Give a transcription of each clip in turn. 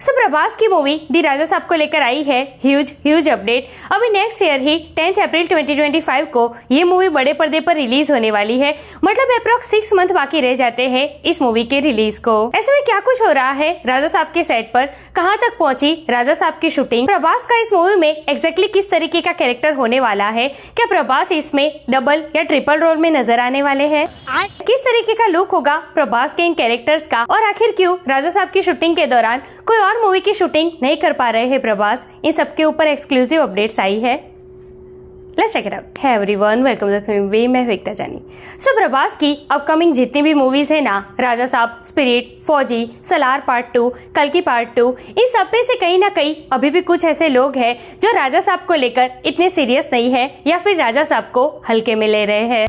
सो प्रभास की मूवी दी राजा साहब को लेकर आई है ह्यूज अपडेट। अभी नेक्स्ट ईयर ही 10 अप्रैल 2025 को ये मूवी बड़े पर्दे पर रिलीज होने वाली है। मतलब अप्रॉक्स 6 मंथ बाकी रह जाते हैं इस मूवी के रिलीज को। ऐसे में क्या कुछ हो रहा है राजा साहब के सेट पर, कहां तक पहुंची राजा साहब की शूटिंग, प्रभास का इस मूवी में एग्जैक्टली किस तरीके का कैरेक्टर होने वाला है, क्या प्रभास इसमें डबल या ट्रिपल रोल में नजर आने वाले हैं, किस तरीके का लुक होगा प्रभास के इन कैरेक्टर्स का, और आखिर क्यों राजा साहब की शूटिंग के दौरान कोई और मूवी की शूटिंग नहीं कर पा रहे हैं प्रभास, इन सबके ऊपर एक्सक्लूसिव अपडेट्स आई है। Let's check it out. Hey everyone, welcome to the film वे मैं हूं एकता जानी। सो प्रभास की अपकमिंग जितनी भी मूवीज है ना, राजा साहब, स्पिरिट, फौजी, सलार पार्ट 2, कल्कि पार्ट 2, इन सब में से कहीं ना कहीं अभी भी कुछ ऐसे लोग हैं जो राजा साहब को लेकर इतने सीरियस नहीं है या फिर राजा साहब को हल्के में ले रहे हैं।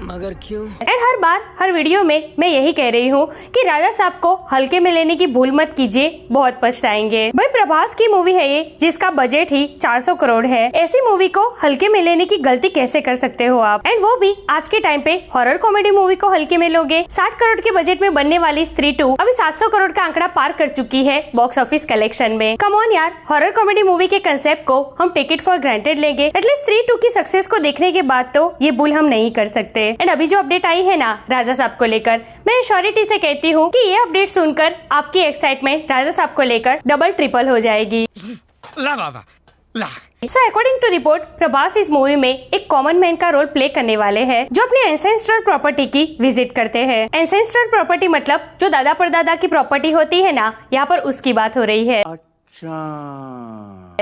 मगर क्यों? And her bar her video में मैं यही कह रही हूँ कि राजा साहब को हल्के में लेने की भूल मत कीजिए, बहुत पछताएंगे। भाई प्रभास की मूवी है ये जिसका बजट ही 400 करोड़ है। ऐसी मूवी को हल्के में लेने की गलती कैसे कर सकते हो आप, एंड वो भी आज के टाइम पे हॉरर कॉमेडी मूवी को हल्के में लोगे। 60 करोड़ के बजट में बनने वाली स्त्री 2 अभी 700 करोड़ का आंकड़ा पार कर चुकी है बॉक्स ऑफिस कलेक्शन में। कम ऑन यार, हॉरर कॉमेडी मूवी के कंसेप्ट को हम टेक इट फॉर ग्रांटेड लेंगे, एटलीस्ट स्त्री 2 की सक्सेस को देखने के बाद तो ये भूल हम नहीं कर सकते। एंड अभी जो अपडेट आई है ना राजा साहब को लेकर, मैं श्योरिटी से कहती हूँ कि ये अपडेट सुनकर आपकी एक्साइटमेंट राजा साहब को लेकर डबल ट्रिपल हो जाएगी। So according to report, Prabhas इस मूवी में एक कॉमन मैन का रोल प्ले करने वाले हैं जो अपने एंसेस्ट्रल प्रॉपर्टी की विजिट करते हैं। एंसेस्ट्रल प्रॉपर्टी मतलब जो दादा परदादा की प्रॉपर्टी होती है ना, यहाँ पर उसकी बात हो रही है।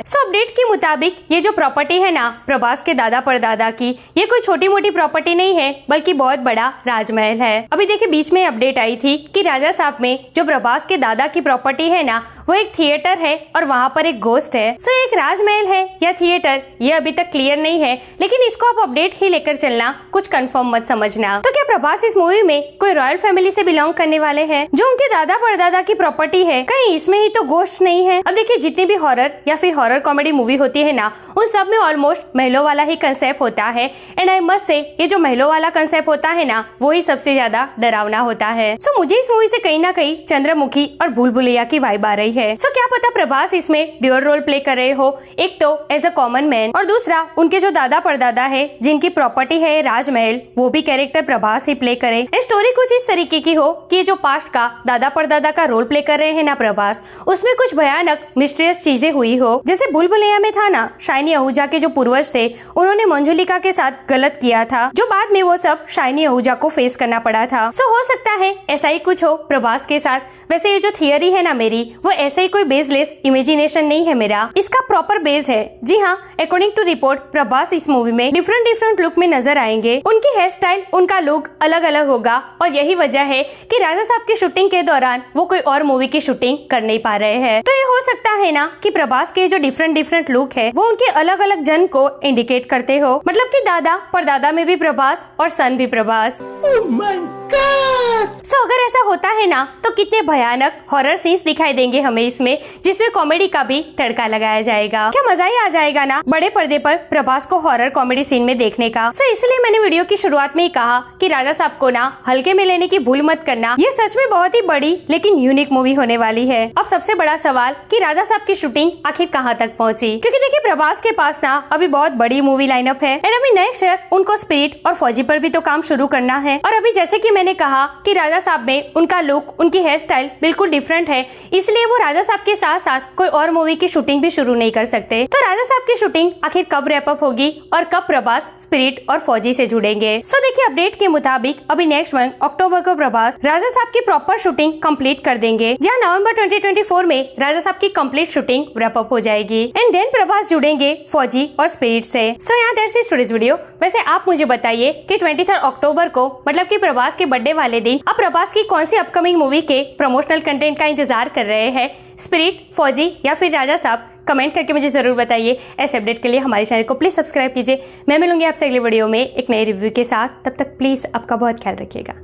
सो अपडेट के मुताबिक ये जो प्रॉपर्टी है ना प्रभास के दादा परदादा की, ये कोई छोटी मोटी प्रॉपर्टी नहीं है बल्कि बहुत बड़ा राजमहल है। अभी देखिए बीच में अपडेट आई थी कि राजा साहब में जो प्रभास के दादा की प्रॉपर्टी है ना, वो एक थिएटर है और वहाँ पर एक घोस्ट है। सो एक राजमहल है या थिएटर, ये अभी तक क्लियर नहीं है, लेकिन इसको आप अपडेट ही लेकर चलना, कुछ कंफर्म मत समझना। तो क्या प्रभास इस मूवी में कोई रॉयल फैमिली से बिलोंग करने वाले हैं? जो उनके दादा परदादा की प्रॉपर्टी है, कहीं इसमें ही तो घोस्ट नहीं है? अब देखिए जितनी भी हॉरर या फिर हॉरर कॉमेडी मूवी होती है ना, उन सब में ऑलमोस्ट महलों वाला ही कंसेप्ट होता है। एंड आई मस्ट से ये जो महलों वाला कंसेप्ट होता है ना, वो ही सबसे ज्यादा डरावना होता है। सो मुझे इस मूवी से कहीं ना कहीं चंद्रमुखी और भूल भुलैया की वाइब आ रही है। सो क्या पता प्रभास इसमें ड्यूअल रोल प्ले कर रहे हो, एक तो एज अ कॉमन मैन और दूसरा उनके जो दादा परदादा है जिनकी प्रॉपर्टी है राजमहल, वो भी कैरेक्टर प्रभास ही प्ले करे। एंड स्टोरी कुछ इस तरीके की हो कि जो पास्ट का दादा परदादा का रोल प्ले कर रहे हैं ना प्रभास, उसमें कुछ भयानक मिस्टीरियस चीजें हुई हो। जैसे भूल भुलैया में था ना, शाइनी आहूजा के जो पूर्वज थे उन्होंने मंजुलिका के साथ गलत किया था, जो बाद में वो सब शाइनी आहूजा को फेस करना पड़ा था। सो हो सकता है ऐसा ही कुछ हो प्रभास के साथ। वैसे ये जो थियरी है ना मेरी, वो ऐसे ही कोई बेसलेस इमेजिनेशन नहीं है मेरा, इसका प्रॉपर बेस है। जी हाँ, अकॉर्डिंग टू रिपोर्ट प्रभास इस मूवी में डिफरेंट लुक में नजर आएंगे। उनकी हेयर स्टाइल, उनका लुक अलग अलग होगा और यही वजह है कि राजा साहब की शूटिंग के दौरान वो कोई और मूवी की शूटिंग कर नहीं पा रहे हैं। तो ये हो सकता है ना कि प्रभास के जो डिफरेंट लुक है वो उनके अलग अलग जन को इंडिकेट करते हो, मतलब कि दादा परदादा में भी प्रभास और सन भी प्रभास। Oh my God! सो अगर ऐसा होता है ना, तो कितने भयानक हॉरर सीन्स दिखाई देंगे हमें इसमें, जिसमें कॉमेडी का भी तड़का लगाया जाएगा। क्या मजा ही आ जाएगा ना बड़े पर्दे पर प्रभास को हॉरर कॉमेडी सीन में देखने का। सो इसलिए मैंने वीडियो की शुरुआत में ही कहा कि राजा साहब को ना हल्के में लेने की भूल मत करना। ये सच में बहुत ही बड़ी लेकिन यूनिक मूवी होने वाली है। अब सबसे बड़ा सवाल कि राजा साहब की शूटिंग आखिर कहाँ तक पहुँची, क्योंकि देखिए प्रभास के पास ना अभी बहुत बड़ी मूवी लाइनअप है। एंड अभी नेक्स्ट ईयर उनको स्पिरिट और फौजी पर भी तो काम शुरू करना है। और अभी जैसे कि मैंने कहा कि राजा साहब में उनका लुक, उनकी हेयर स्टाइल बिल्कुल डिफरेंट है, इसलिए वो राजा साहब के साथ साथ कोई और मूवी की शूटिंग भी शुरू नहीं कर सकते। तो राजा साहब की शूटिंग आखिर कब रैप अप होगी और कब प्रभास स्पिरिट और फौजी से जुड़ेंगे? सो देखिए अपडेट के मुताबिक अभी नेक्स्ट मंथ अक्टूबर को प्रभास राजा साहब की प्रॉपर शूटिंग कंप्लीट कर देंगे, जहाँ नवंबर 2024 में राजा साहब की कंप्लीट शूटिंग रैप अप हो जाएगी। एंड देन प्रभास जुड़ेंगे फौजी और स्पिरिट से। सो यहाँ दैट्स इट टुडेस वीडियो। वैसे आप मुझे बताइए कि 23 अक्टूबर को मतलब कि प्रभास के बर्थडे वाले दिन आप प्रभास की कौन सी अपकमिंग मूवी के प्रमोशनल कंटेंट का इंतजार कर रहे हैं, स्पिरिट, फौजी या फिर राजा साहब? कमेंट करके मुझे जरूर बताइए। ऐसे अपडेट के लिए हमारे चैनल को प्लीज सब्सक्राइब कीजिए। मैं मिलूंगी आपसे अगली वीडियो में एक नए रिव्यू के साथ। तब तक प्लीज आपका बहुत ख्याल रखिएगा।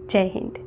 जय हिंद।